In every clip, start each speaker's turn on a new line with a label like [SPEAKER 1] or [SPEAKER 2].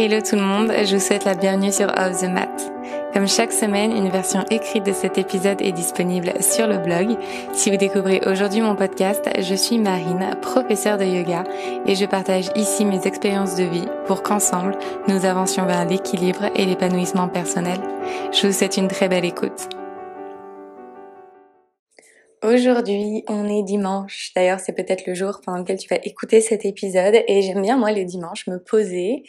[SPEAKER 1] Hello tout le monde, je vous souhaite la bienvenue sur Off the Mat. Comme chaque semaine, une version écrite de cet épisode est disponible sur le blog. Si vous découvrez aujourd'hui mon podcast, je suis Marine, professeure de yoga, et je partage ici mes expériences de vie pour qu'ensemble, nous avancions vers l'équilibre et l'épanouissement personnel. Je vous souhaite une très belle écoute. Aujourd'hui, on est dimanche. D'ailleurs, c'est peut-être le jour pendant lequel tu vas écouter cet épisode. Et j'aime bien, moi, les dimanches, me poser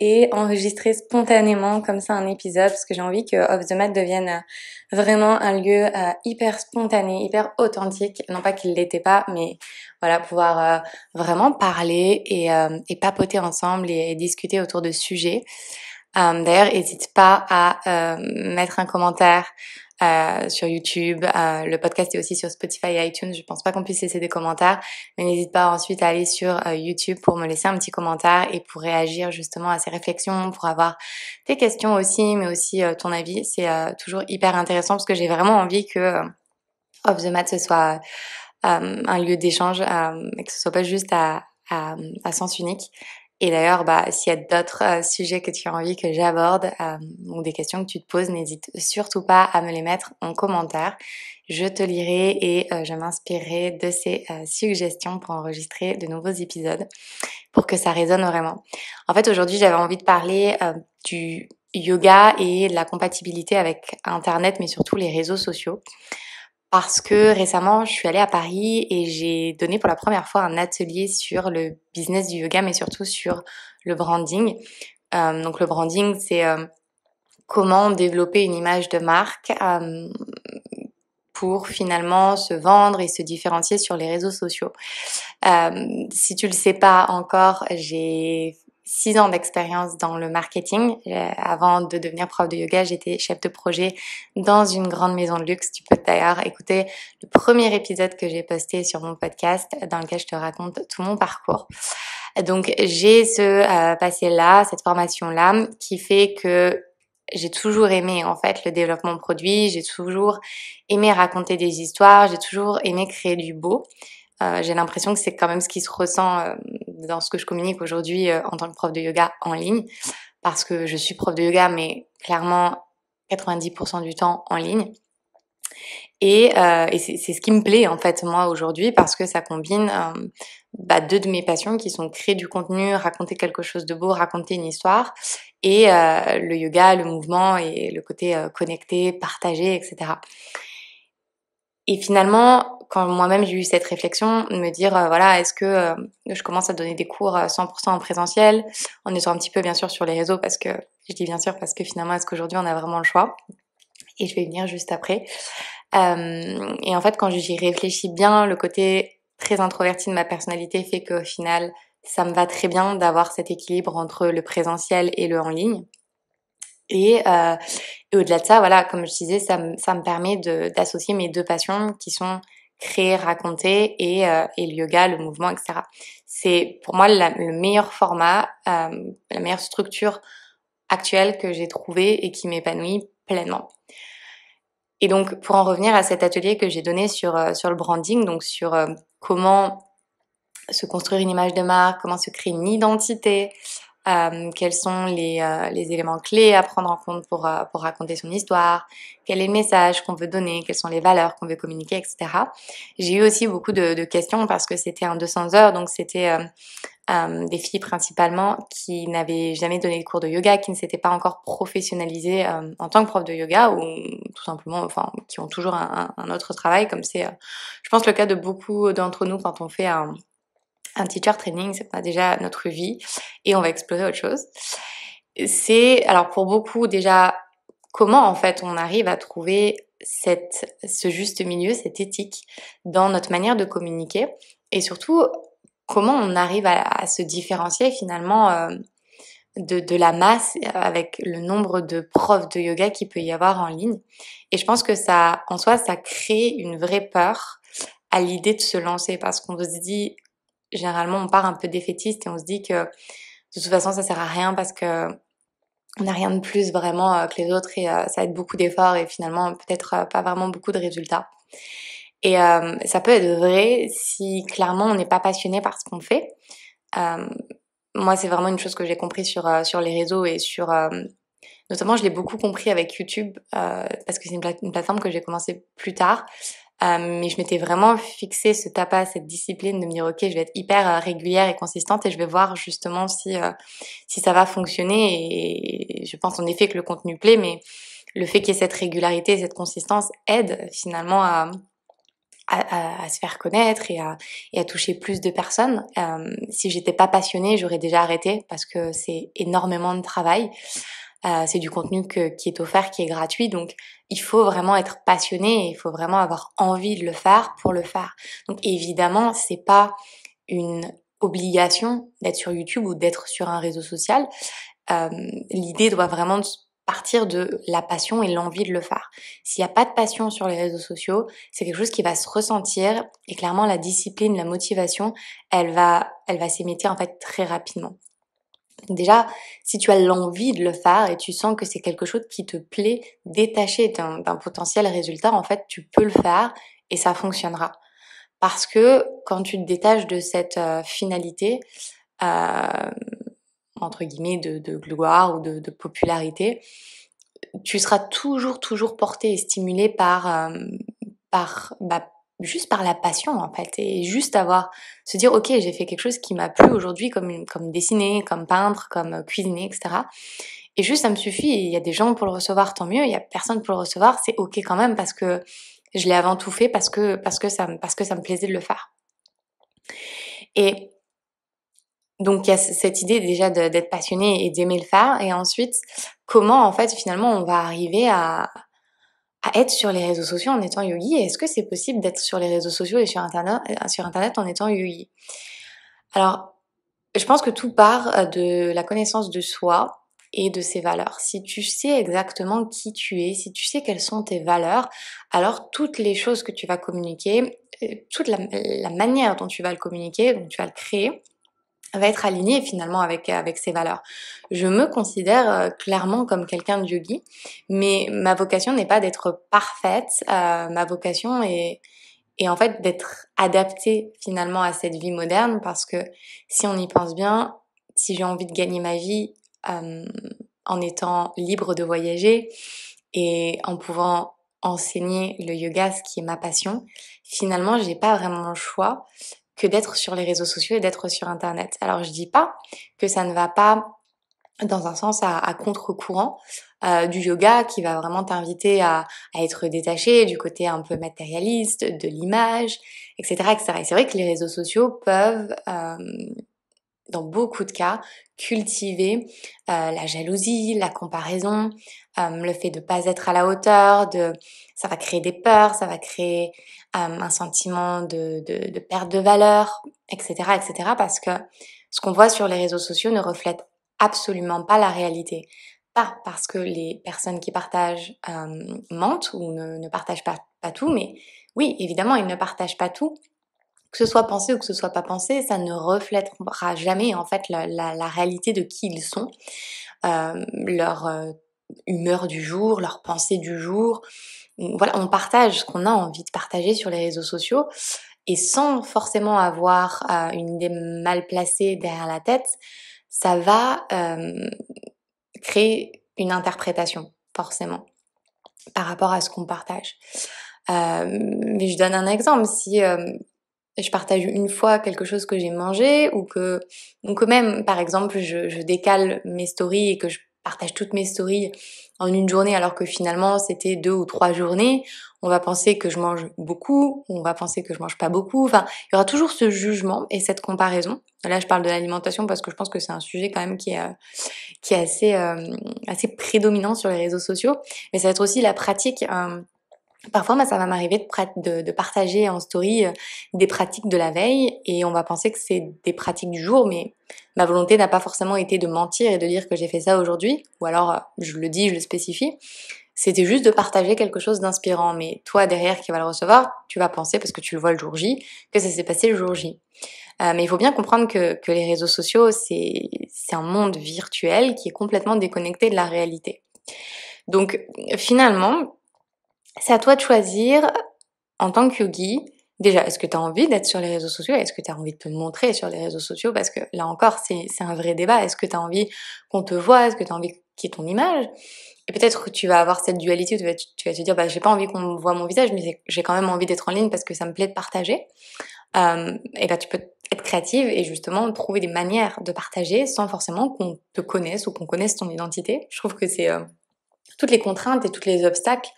[SPEAKER 1] et enregistrer spontanément comme ça un épisode parce que j'ai envie que Off the Mat devienne vraiment un lieu hyper spontané, hyper authentique. Non pas qu'il l'était pas, mais voilà, pouvoir vraiment parler et papoter ensemble et discuter autour de sujets. D'ailleurs, n'hésite pas à mettre un commentaire sur YouTube. Le podcast est aussi sur Spotify et iTunes. Je pense pas qu'on puisse laisser des commentaires, mais n'hésite pas ensuite à aller sur YouTube pour me laisser un petit commentaire et pour réagir justement à ces réflexions, pour avoir tes questions aussi, mais aussi ton avis. C'est toujours hyper intéressant parce que j'ai vraiment envie que Off the Mat ce soit un lieu d'échange et que ce soit pas juste à sens unique. Et d'ailleurs, s'il y a d'autres sujets que tu as envie que j'aborde ou des questions que tu te poses, n'hésite surtout pas à me les mettre en commentaire. Je te lirai et je m'inspirerai de ces suggestions pour enregistrer de nouveaux épisodes pour que ça résonne vraiment. En fait, aujourd'hui, j'avais envie de parler du yoga et de la compatibilité avec Internet, mais surtout les réseaux sociaux. Parce que récemment, je suis allée à Paris et j'ai donné pour la première fois un atelier sur le business du yoga, mais surtout sur le branding. Donc le branding, c'est comment développer une image de marque pour finalement se vendre et se différencier sur les réseaux sociaux. Si tu le sais pas encore, j'ai 6 ans d'expérience dans le marketing. Avant de devenir prof de yoga, j'étais chef de projet dans une grande maison de luxe. Tu peux d'ailleurs écouter le premier épisode que j'ai posté sur mon podcast dans lequel je te raconte tout mon parcours. Donc j'ai ce passé-là, cette formation-là qui fait que j'ai toujours aimé en fait le développement de produit, j'ai toujours aimé raconter des histoires, j'ai toujours aimé créer du beau. J'ai l'impression que c'est quand même ce qui se ressent dans ce que je communique aujourd'hui en tant que prof de yoga en ligne, parce que je suis prof de yoga, mais clairement 90% du temps en ligne. Et c'est ce qui me plaît en fait moi aujourd'hui, parce que ça combine deux de mes passions qui sont créer du contenu, raconter quelque chose de beau, raconter une histoire, et le yoga, le mouvement et le côté connecté, partagé, etc. Et finalement, quand moi-même j'ai eu cette réflexion, de me dire voilà, est-ce que je commence à donner des cours 100% en présentiel, en étant un petit peu bien sûr sur les réseaux, parce que je dis bien sûr parce que finalement est-ce qu'aujourd'hui on a vraiment le choix, et je vais y venir juste après. Et en fait quand j'y réfléchis bien, le côté très introverti de ma personnalité fait qu'au final ça me va très bien d'avoir cet équilibre entre le présentiel et le en ligne. Et au-delà de ça, voilà, comme je disais, ça me permet d'associer mes deux passions qui sont créer, raconter et le yoga, le mouvement, etc. C'est pour moi le meilleur format, la meilleure structure actuelle que j'ai trouvée et qui m'épanouit pleinement. Et donc, pour en revenir à cet atelier que j'ai donné sur le branding, donc sur comment se construire une image de marque, comment se créer une identité, quels sont les éléments clés à prendre en compte pour raconter son histoire, quel est le message qu'on veut donner, quelles sont les valeurs qu'on veut communiquer, etc. J'ai eu aussi beaucoup de questions parce que c'était un 200 heures, donc c'était des filles principalement qui n'avaient jamais donné de cours de yoga, qui ne s'étaient pas encore professionnalisées en tant que prof de yoga, ou tout simplement, enfin, qui ont toujours un autre travail, comme c'est, je pense, le cas de beaucoup d'entre nous quand on fait un teacher training, c'est pas déjà notre vie et on va explorer autre chose. C'est, alors pour beaucoup déjà, comment en fait on arrive à trouver ce juste milieu, cette éthique dans notre manière de communiquer, et surtout comment on arrive à se différencier finalement de la masse avec le nombre de profs de yoga qu'il peut y avoir en ligne. Et je pense que ça, en soi, ça crée une vraie peur à l'idée de se lancer, parce qu'on se dit, généralement on part un peu défaitiste et on se dit que de toute façon ça sert à rien parce que on n'a rien de plus vraiment que les autres, et ça va être beaucoup d'efforts et finalement peut-être pas vraiment beaucoup de résultats. Et ça peut être vrai si clairement on n'est pas passionné par ce qu'on fait. moi, c'est vraiment une chose que j'ai compris sur les réseaux et notamment, je l'ai beaucoup compris avec YouTube, parce que c'est une plateforme que j'ai commencé plus tard. Mais je m'étais vraiment fixé ce tapas, cette discipline de me dire: «OK, je vais être hyper, régulière et consistante et je vais voir justement si ça va fonctionner» et je pense en effet que le contenu plaît, mais le fait qu'il y ait cette régularité et cette consistance aide finalement à se faire connaître et à toucher plus de personnes. Si j'étais pas passionnée, j'aurais déjà arrêté parce que c'est énormément de travail. C'est du contenu qui est offert, qui est gratuit, donc il faut vraiment être passionné et il faut vraiment avoir envie de le faire pour le faire. Donc évidemment, c'est pas une obligation d'être sur YouTube ou d'être sur un réseau social. L'idée doit vraiment partir de la passion et l'envie de le faire. S'il n'y a pas de passion sur les réseaux sociaux, c'est quelque chose qui va se ressentir et clairement la discipline, la motivation, elle va s'émettre en fait très rapidement. Déjà, si tu as l'envie de le faire et tu sens que c'est quelque chose qui te plaît, détaché d'un potentiel résultat, en fait, tu peux le faire et ça fonctionnera. Parce que quand tu te détaches de cette finalité, euh, entre guillemets, de gloire ou de popularité, tu seras toujours porté et stimulé juste par la passion en fait et juste se dire ok j'ai fait quelque chose qui m'a plu aujourd'hui comme dessiner, comme peindre, comme cuisiner, etc. Et juste ça me suffit. Il y a des gens pour le recevoir, tant mieux. Il y a personne pour le recevoir, c'est ok quand même parce que je l'ai avant tout fait parce que ça me plaisait de le faire. Et donc il y a cette idée déjà d'être passionné et d'aimer le faire. Et ensuite, comment en fait finalement on va arriver à être sur les réseaux sociaux en étant yogi? Est-ce que c'est possible d'être sur les réseaux sociaux et sur internet en étant yogi? Alors, je pense que tout part de la connaissance de soi et de ses valeurs. Si tu sais exactement qui tu es, si tu sais quelles sont tes valeurs, alors toutes les choses que tu vas communiquer, toute la manière dont tu vas le communiquer, dont tu vas le créer, va être alignée finalement avec ses valeurs. Je me considère clairement comme quelqu'un de yogi, mais ma vocation n'est pas d'être parfaite, ma vocation est en fait d'être adaptée finalement à cette vie moderne parce que si on y pense bien, si j'ai envie de gagner ma vie euh, en étant libre de voyager et en pouvant enseigner le yoga, ce qui est ma passion, finalement j'ai pas vraiment le choix que d'être sur les réseaux sociaux et d'être sur internet. Alors je dis pas que ça ne va pas dans un sens à contre-courant du yoga qui va vraiment t'inviter à être détaché du côté un peu matérialiste, de l'image, etc., etc. Et c'est vrai que les réseaux sociaux peuvent, dans beaucoup de cas, cultiver la jalousie, la comparaison, le fait de pas être à la hauteur, ça va créer des peurs, ça va créer un sentiment de perte de valeur, etc., etc. Parce que ce qu'on voit sur les réseaux sociaux ne reflète absolument pas la réalité. Pas parce que les personnes qui partagent mentent ou ne partagent pas tout, mais oui, évidemment, ils ne partagent pas tout. Que ce soit pensé ou que ce soit pas pensé, ça ne reflètera jamais en fait la réalité de qui ils sont, leur humeur du jour, leurs pensées du jour. Voilà, on partage ce qu'on a envie de partager sur les réseaux sociaux et sans forcément avoir une idée mal placée derrière la tête, ça va créer une interprétation forcément par rapport à ce qu'on partage. Mais je donne un exemple, si je partage une fois quelque chose que j'ai mangé ou que même par exemple je décale mes stories et que je partage toutes mes stories en une journée alors que finalement c'était 2 ou 3 journées, on va penser que je mange beaucoup, on va penser que je mange pas beaucoup, enfin il y aura toujours ce jugement et cette comparaison. Là je parle de l'alimentation parce que je pense que c'est un sujet quand même qui est assez prédominant sur les réseaux sociaux, mais ça va être aussi la pratique. Parfois, moi, ça va m'arriver de partager en story des pratiques de la veille et on va penser que c'est des pratiques du jour, mais ma volonté n'a pas forcément été de mentir et de dire que j'ai fait ça aujourd'hui, ou alors je le dis, je le spécifie. C'était juste de partager quelque chose d'inspirant, mais toi derrière qui va le recevoir, tu vas penser, parce que tu le vois le jour J, que ça s'est passé le jour J. Mais il faut bien comprendre que les réseaux sociaux, c'est un monde virtuel qui est complètement déconnecté de la réalité. Donc finalement, c'est à toi de choisir, en tant que yogi, déjà, est-ce que tu as envie d'être sur les réseaux sociaux? Est-ce que tu as envie de te montrer sur les réseaux sociaux? Parce que là encore, c'est un vrai débat. Est-ce que tu as envie qu'on te voie? Est-ce que tu as envie qu'il y ait ton image? Et peut-être que tu vas avoir cette dualité où tu vas te dire: «Bah, j'ai pas envie qu'on me voit mon visage, mais j'ai quand même envie d'être en ligne parce que ça me plaît de partager». Et bah, tu peux être créative et justement trouver des manières de partager sans forcément qu'on te connaisse ou qu'on connaisse ton identité. Je trouve que c'est, toutes les contraintes et tous les obstacles,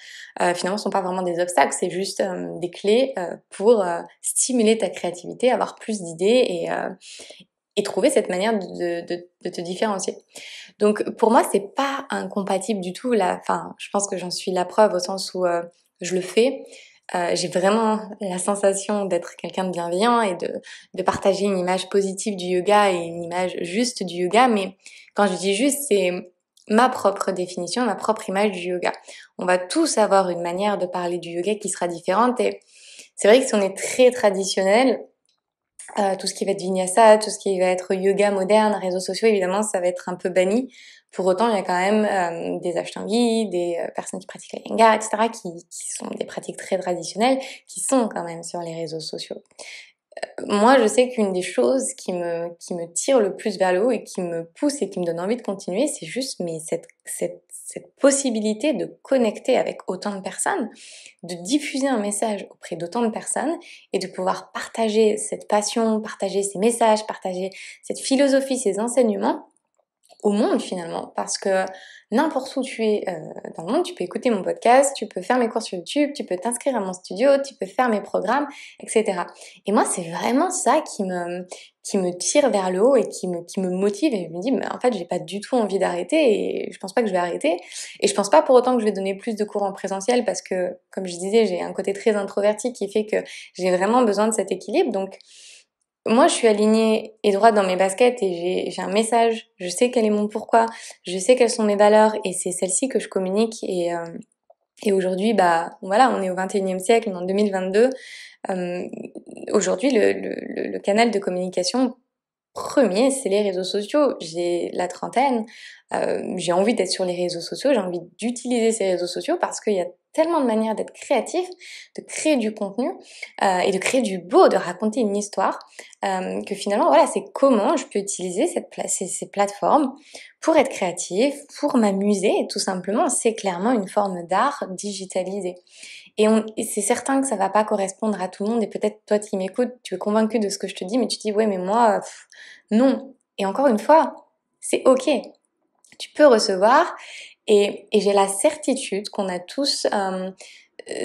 [SPEAKER 1] finalement sont pas vraiment des obstacles, c'est juste, des clés, pour, stimuler ta créativité, avoir plus d'idées et trouver cette manière de te différencier. Donc pour moi, c'est pas incompatible du tout là, enfin, je pense que j'en suis la preuve au sens où, je le fais. J'ai vraiment la sensation d'être quelqu'un de bienveillant et de partager une image positive du yoga et une image juste du yoga, mais quand je dis juste, c'est ma propre définition, ma propre image du yoga. On va tous avoir une manière de parler du yoga qui sera différente et c'est vrai que si on est très traditionnel, tout ce qui va être vinyasa, tout ce qui va être yoga moderne, réseaux sociaux, évidemment, ça va être un peu banni. Pour autant, il y a quand même des ashtangis, des personnes qui pratiquent la Iyengar, etc., qui sont des pratiques très traditionnelles, qui sont quand même sur les réseaux sociaux. Moi, je sais qu'une des choses qui me tire le plus vers le haut et qui me pousse et qui me donne envie de continuer, c'est juste mais cette possibilité de connecter avec autant de personnes, de diffuser un message auprès d'autant de personnes et de pouvoir partager cette passion, partager ces messages, partager cette philosophie, ces enseignements au monde finalement. Parce que n'importe où tu es dans le monde, tu peux écouter mon podcast, tu peux faire mes cours sur YouTube, tu peux t'inscrire à mon studio, tu peux faire mes programmes, etc. Et moi, c'est vraiment ça qui me tire vers le haut et qui me motive. Et je me dis, mais en fait, j'ai pas du tout envie d'arrêter et je pense pas que je vais arrêter. Et je pense pas pour autant que je vais donner plus de cours en présentiel parce que, comme je disais, j'ai un côté très introverti qui fait que j'ai vraiment besoin de cet équilibre. Donc, moi, je suis alignée et droite dans mes baskets et j'ai un message. Je sais quel est mon pourquoi. Je sais quelles sont mes valeurs et c'est celles-ci que je communique. Et aujourd'hui, bah, voilà, on est au 21e siècle, on est en 2022. Euh, Aujourd'hui, le canal de communication premier, c'est les réseaux sociaux. J'ai la trentaine, j'ai envie d'être sur les réseaux sociaux, j'ai envie d'utiliser ces réseaux sociaux parce qu'il y a tellement de manières d'être créatif, de créer du contenu et de créer du beau, de raconter une histoire, que finalement, voilà, c'est comment je peux utiliser ces plateformes pour être créative, pour m'amuser, tout simplement. C'est clairement une forme d'art digitalisé. Et c'est certain que ça va pas correspondre à tout le monde et peut-être toi qui m'écoutes, tu es convaincu de ce que je te dis, mais tu te dis ouais mais moi non. Et encore une fois, c'est ok. Tu peux recevoir et j'ai la certitude qu'on a tous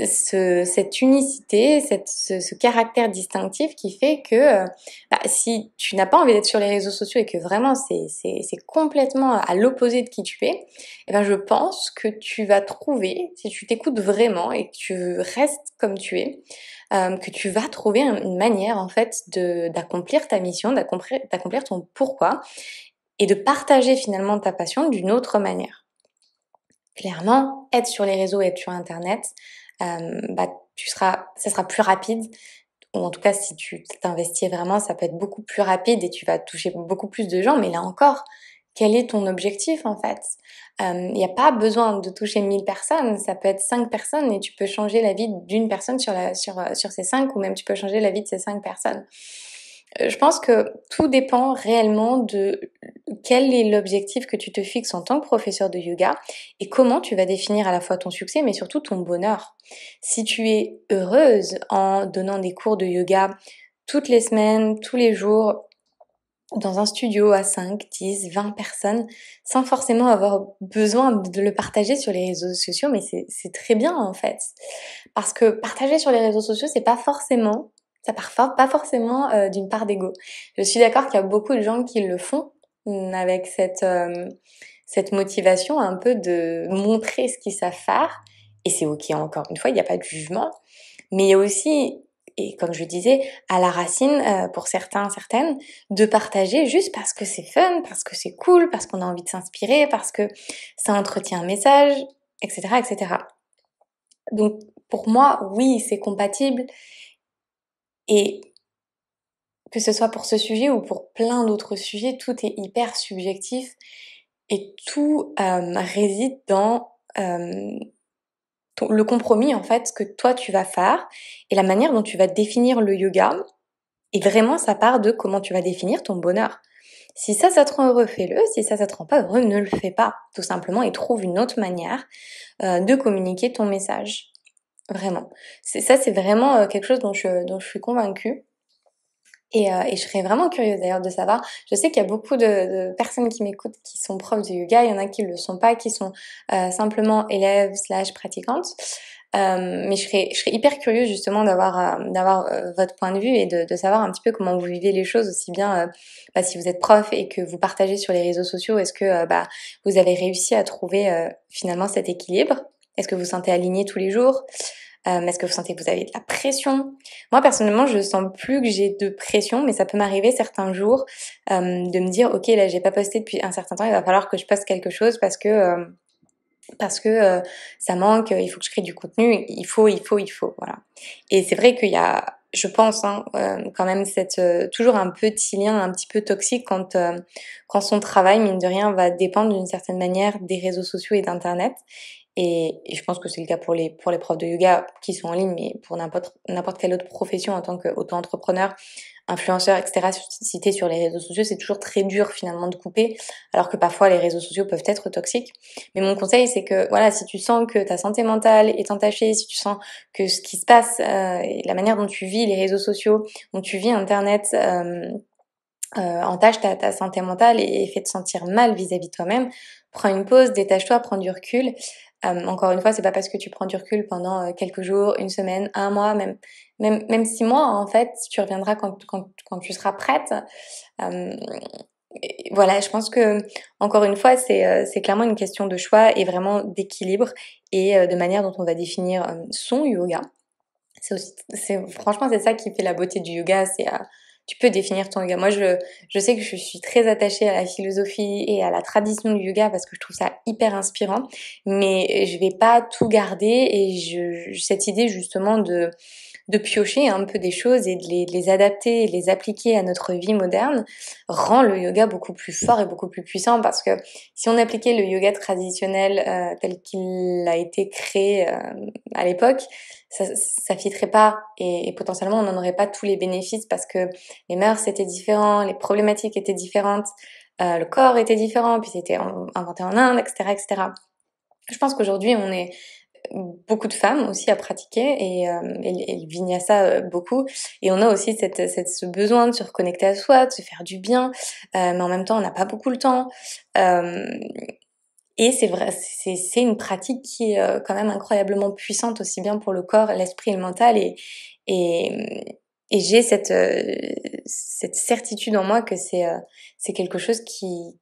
[SPEAKER 1] cette unicité, ce caractère distinctif qui fait que bah, si tu n'as pas envie d'être sur les réseaux sociaux et que vraiment c'est complètement à l'opposé de qui tu es, eh ben je pense que tu vas trouver, si tu t'écoutes vraiment et que tu restes comme tu es, que tu vas trouver une manière en fait d'accomplir ta mission, d'accomplir ton pourquoi et de partager finalement ta passion d'une autre manière. Clairement, être sur les réseaux, être sur internet, bah, ça sera plus rapide ou en tout cas si tu t'investis vraiment, ça peut être beaucoup plus rapide et tu vas toucher beaucoup plus de gens. Mais là encore, quel est ton objectif en fait? Il n'y a pas besoin de toucher 1000 personnes, ça peut être 5 personnes et tu peux changer la vie d'une personne sur ces 5 ou même tu peux changer la vie de ces 5 personnes. Je pense que tout dépend réellement de quel est l'objectif que tu te fixes en tant que professeur de yoga et comment tu vas définir à la fois ton succès mais surtout ton bonheur. Si tu es heureuse en donnant des cours de yoga toutes les semaines, tous les jours, dans un studio à 5, 10, 20 personnes, sans forcément avoir besoin de le partager sur les réseaux sociaux, mais c'est très bien en fait. Parce que partager sur les réseaux sociaux, c'est pas forcément, ça part pas forcément d'une part d'ego. Je suis d'accord qu'il y a beaucoup de gens qui le font avec cette motivation un peu de montrer ce qu'ils savent faire. Et c'est ok encore une fois, il n'y a pas de jugement. Mais il y a aussi, et comme je disais, à la racine, pour certains, certaines, de partager juste parce que c'est fun, parce que c'est cool, parce qu'on a envie de s'inspirer, parce que ça entretient un message, etc., etc. Donc, pour moi, oui, c'est compatible. Et que ce soit pour ce sujet ou pour plein d'autres sujets, tout est hyper subjectif et tout réside dans le compromis en fait que toi tu vas faire et la manière dont tu vas définir le yoga. Et vraiment, ça part de comment tu vas définir ton bonheur. Si ça te rend heureux, fais-le. Si ça te rend pas heureux, ne le fais pas, tout simplement, et trouve une autre manière de communiquer ton message. Vraiment. C'est vraiment quelque chose dont je suis convaincue. Et je serais vraiment curieuse d'ailleurs de savoir. Je sais qu'il y a beaucoup de personnes qui m'écoutent qui sont profs de yoga. Il y en a qui le sont pas, qui sont simplement élèves / pratiquantes. Mais je serais hyper curieuse justement d'avoir votre point de vue et de savoir un petit peu comment vous vivez les choses, aussi bien si vous êtes prof et que vous partagez sur les réseaux sociaux, est-ce que vous avez réussi à trouver finalement cet équilibre? Est-ce que vous vous sentez aligné tous les jours? Est-ce que vous sentez que vous avez de la pression? Moi, personnellement, je sens plus que j'ai de pression, mais ça peut m'arriver certains jours de me dire, ok, là, j'ai pas posté depuis un certain temps, il va falloir que je poste quelque chose parce que ça manque, il faut que je crée du contenu, il faut, voilà. Et c'est vrai qu'il y a, je pense, quand même toujours un petit lien un petit peu toxique quand son travail, mine de rien, va dépendre d'une certaine manière des réseaux sociaux et d'internet. Et je pense que c'est le cas pour les profs de yoga qui sont en ligne, mais pour n'importe quelle autre profession en tant qu'auto-entrepreneur, influenceur, etc. Si t'es sur les réseaux sociaux, c'est toujours très dur finalement de couper, alors que parfois les réseaux sociaux peuvent être toxiques. Mais mon conseil, c'est que voilà, si tu sens que ta santé mentale est entachée, si tu sens que ce qui se passe, et la manière dont tu vis les réseaux sociaux, dont tu vis Internet, entache ta santé mentale et fait te sentir mal vis-à-vis de toi-même, prends une pause, détache-toi, prends du recul. Encore une fois, c'est pas parce que tu prends du recul pendant quelques jours, une semaine, un mois, même 6 mois, en fait, tu reviendras quand tu seras prête. Euh, voilà, je pense que encore une fois, c'est clairement une question de choix et vraiment d'équilibre et de manière dont on va définir son yoga. Franchement, c'est ça qui fait la beauté du yoga, tu peux définir ton yoga. Moi, je sais que je suis très attachée à la philosophie et à la tradition du yoga parce que je trouve ça hyper inspirant, mais je vais pas tout garder et cette idée justement de piocher un peu des choses et de les adapter et de les appliquer à notre vie moderne rend le yoga beaucoup plus fort et beaucoup plus puissant parce que si on appliquait le yoga traditionnel tel qu'il a été créé à l'époque, ça fitterait pas et potentiellement on n'en aurait pas tous les bénéfices parce que les mœurs étaient différents, les problématiques étaient différentes, le corps était différent, puis c'était inventé en Inde, etc., etc. Je pense qu'aujourd'hui on est beaucoup de femmes aussi à pratiquer et le vinyasa beaucoup et on a aussi ce besoin de se reconnecter à soi, de se faire du bien, mais en même temps on n'a pas beaucoup le temps et c'est vrai, c'est une pratique qui est quand même incroyablement puissante aussi bien pour le corps, l'esprit et le mental et j'ai cette certitude en moi que c'est quelque chose qui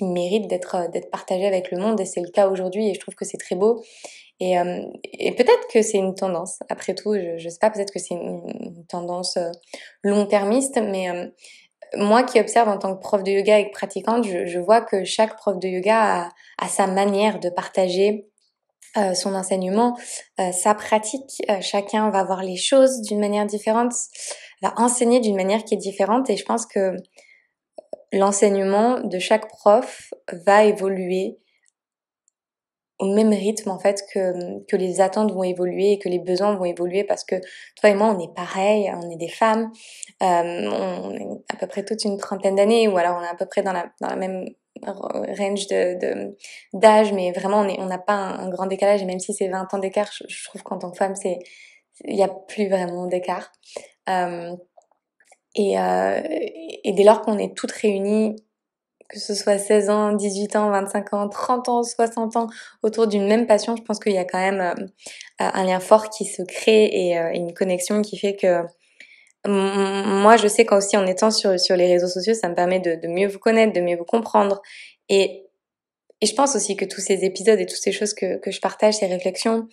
[SPEAKER 1] mérite d'être partagé avec le monde et c'est le cas aujourd'hui et je trouve que c'est très beau et peut-être que c'est une tendance. Après tout, je sais pas, peut-être que c'est une tendance long-termiste, mais moi qui observe en tant que prof de yoga et que pratiquante, je vois que chaque prof de yoga a sa manière de partager son enseignement, sa pratique. Chacun va voir les choses d'une manière différente, va enseigner d'une manière qui est différente et je pense que l'enseignement de chaque prof va évoluer au même rythme en fait que les attentes vont évoluer et que les besoins vont évoluer parce que toi et moi on est pareil, on est des femmes, on est à peu près toute une trentaine d'années ou alors on est à peu près dans la même range d'âge mais vraiment on n'a pas un grand décalage et même si c'est 20 ans d'écart je trouve qu'en tant que femme il y a plus vraiment d'écart euh, et dès lors qu'on est toutes réunies que ce soit 16 ans, 18 ans, 25 ans, 30 ans, 60 ans, autour d'une même passion, je pense qu'il y a quand même un lien fort qui se crée et une connexion qui fait que moi, je sais qu'aussi en étant sur les réseaux sociaux, ça me permet de mieux vous connaître, de mieux vous comprendre. Et je pense aussi que tous ces épisodes et toutes ces choses que je partage, ces réflexions,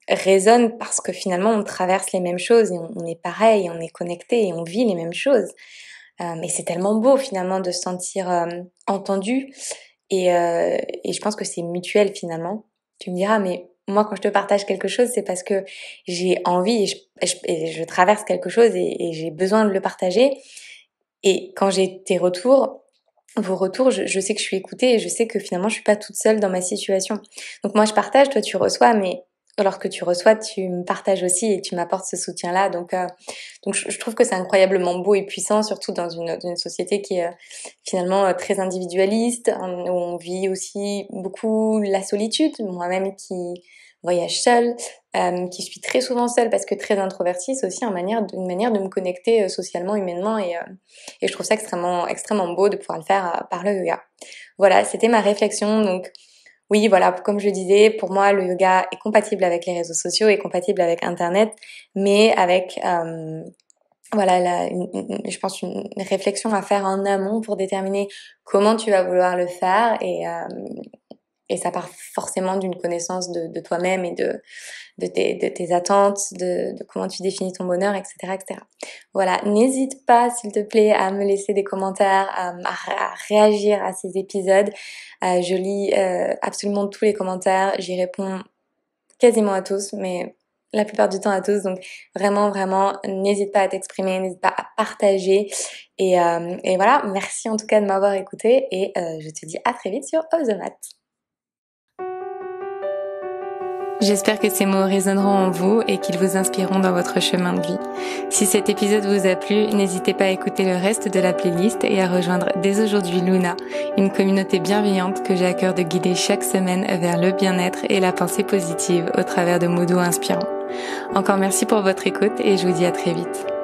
[SPEAKER 1] résonnent parce que finalement, on traverse les mêmes choses et on est pareil, on est connecté et on vit les mêmes choses. Mais c'est tellement beau finalement de se sentir entendu et je pense que c'est mutuel finalement. Tu me diras, mais moi quand je te partage quelque chose, c'est parce que j'ai envie et je traverse quelque chose et j'ai besoin de le partager. Et quand j'ai vos retours, je sais que je suis écoutée et je sais que finalement je suis pas toute seule dans ma situation. Donc moi je partage, toi tu reçois, mais lorsque tu reçois, tu me partages aussi et tu m'apportes ce soutien-là. Donc je trouve que c'est incroyablement beau et puissant, surtout dans une société qui est finalement très individualiste, où on vit aussi beaucoup la solitude. Moi-même qui voyage seule, qui suis très souvent seule parce que très introvertie, c'est aussi une manière de me connecter socialement, humainement, et je trouve ça extrêmement beau de pouvoir le faire par le yoga. Voilà, c'était ma réflexion. Donc oui, voilà, comme je disais, pour moi, le yoga est compatible avec les réseaux sociaux, est compatible avec Internet, mais avec, voilà, je pense une réflexion à faire en amont pour déterminer comment tu vas vouloir le faire, et ça part forcément d'une connaissance de toi-même et de tes attentes, de comment tu définis ton bonheur, etc., etc. Voilà, n'hésite pas, s'il te plaît, à me laisser des commentaires, à réagir à ces épisodes. Je lis absolument tous les commentaires, j'y réponds quasiment à tous, mais la plupart du temps à tous. Donc vraiment, n'hésite pas à t'exprimer, n'hésite pas à partager. Et voilà, merci en tout cas de m'avoir écouté, et je te dis à très vite sur Off the Mat. J'espère que ces mots résonneront en vous et qu'ils vous inspireront dans votre chemin de vie. Si cet épisode vous a plu, n'hésitez pas à écouter le reste de la playlist et à rejoindre dès aujourd'hui Luna, une communauté bienveillante que j'ai à cœur de guider chaque semaine vers le bien-être et la pensée positive au travers de mots doux inspirants. Encore merci pour votre écoute et je vous dis à très vite.